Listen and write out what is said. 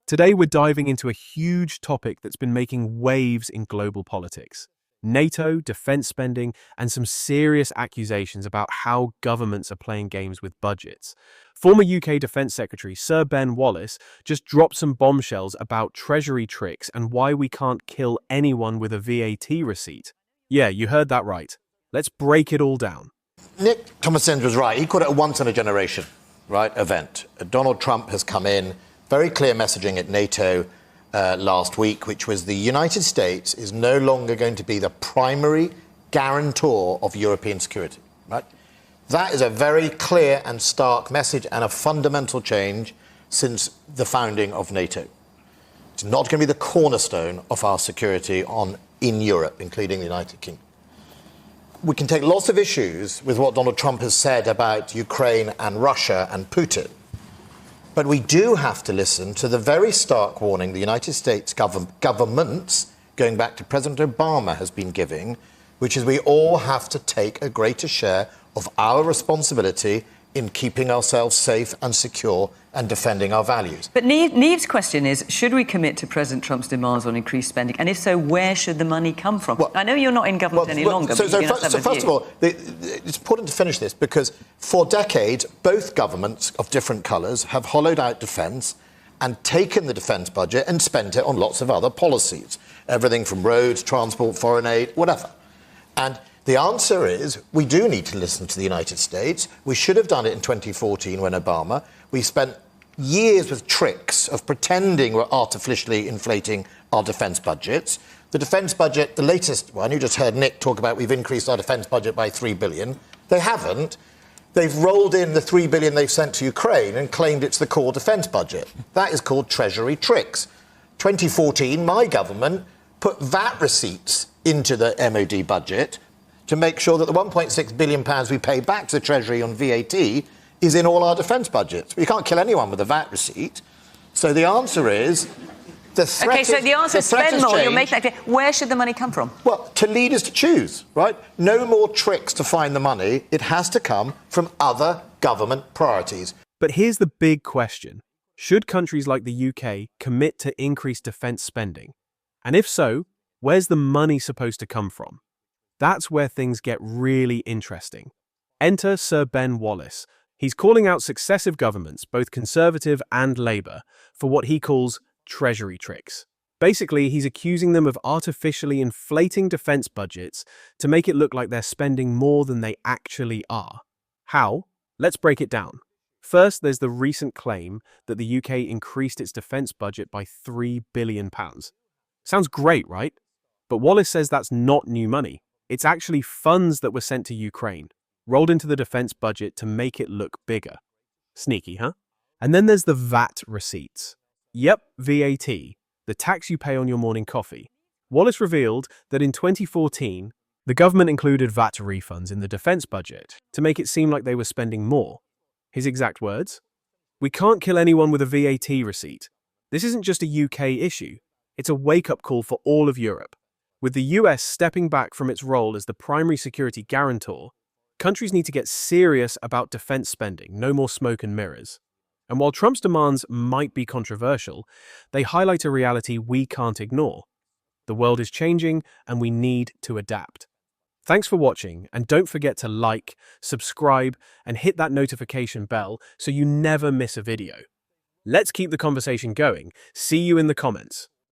Today we're diving into a huge topic that's been making waves in global politics. NATO, defense spending, and some serious accusations about how governments are playing games with budgets. Former UK Defense Secretary Sir Ben Wallace just dropped some bombshells about Treasury tricks and why we can't kill anyone with a VAT receipt. Yeah, you heard that right. Let's break it all down. Nick Thomason was right. He called it a once-in-a-generation, event. Donald Trump has come in, very clear messaging at NATO last week, which was the United States is no longer going to be the primary guarantor of European security, right? That is a very clear and stark message and a fundamental change since the founding of NATO. It's not going to be the cornerstone of our security in Europe, including the United Kingdom. We can take lots of issues with what Donald Trump has said about Ukraine and Russia and Putin. But we do have to listen to the very stark warning the United States governments, going back to President Obama, has been giving, which is we all have to take a greater share of our responsibility in keeping ourselves safe and secure and defending our values. But Neve's question is, should we commit to President Trump's demands on increased spending? And if so, where should the money come from? I know you're not in government any longer, but first of all, it's important to finish this because for decades, both governments of different colours have hollowed out defence and taken the defence budget and spent it on lots of other policies. Everything from roads, transport, foreign aid, whatever. And the answer is we do need to listen to the United States. We should have done it in 2014 when Obama. We spent years with tricks of pretending we're artificially inflating our defence budgets. The defence budget, the latest one, you just heard Nick talk about we've increased our defence budget by $3 billion. They haven't. They've rolled in the $3 billion they've sent to Ukraine and claimed it's the core defence budget. That is called Treasury tricks. 2014, my government put VAT receipts into the MOD budget to make sure that the £1.6 billion we pay back to the Treasury on VAT is in all our defence budgets. You can't kill anyone with a VAT receipt. So the answer is the threat. OK, so the answer is spend more. You'll make that clear. Where should the money come from? Well, to leaders to choose, right? No more tricks to find the money. It has to come from other government priorities. But here's the big question. Should countries like the UK commit to increased defence spending? And if so, where's the money supposed to come from? That's where things get really interesting. Enter Sir Ben Wallace. He's calling out successive governments, both Conservative and Labour, for what he calls Treasury tricks. Basically, he's accusing them of artificially inflating defence budgets to make it look like they're spending more than they actually are. How? Let's break it down. First, there's the recent claim that the UK increased its defence budget by £3 billion. Sounds great, right? But Wallace says that's not new money. It's actually funds that were sent to Ukraine, rolled into the defense budget to make it look bigger. Sneaky, huh? And then there's the VAT receipts. Yep, VAT, the tax you pay on your morning coffee. Wallace revealed that in 2014, the government included VAT refunds in the defense budget to make it seem like they were spending more. His exact words? We can't kill anyone with a VAT receipt. This isn't just a UK issue. It's a wake-up call for all of Europe. With the US stepping back from its role as the primary security guarantor, countries need to get serious about defense spending, no more smoke and mirrors. And while Trump's demands might be controversial, they highlight a reality we can't ignore. The world is changing and we need to adapt. Thanks for watching, and don't forget to like, subscribe, and hit that notification bell so you never miss a video. Let's keep the conversation going. See you in the comments.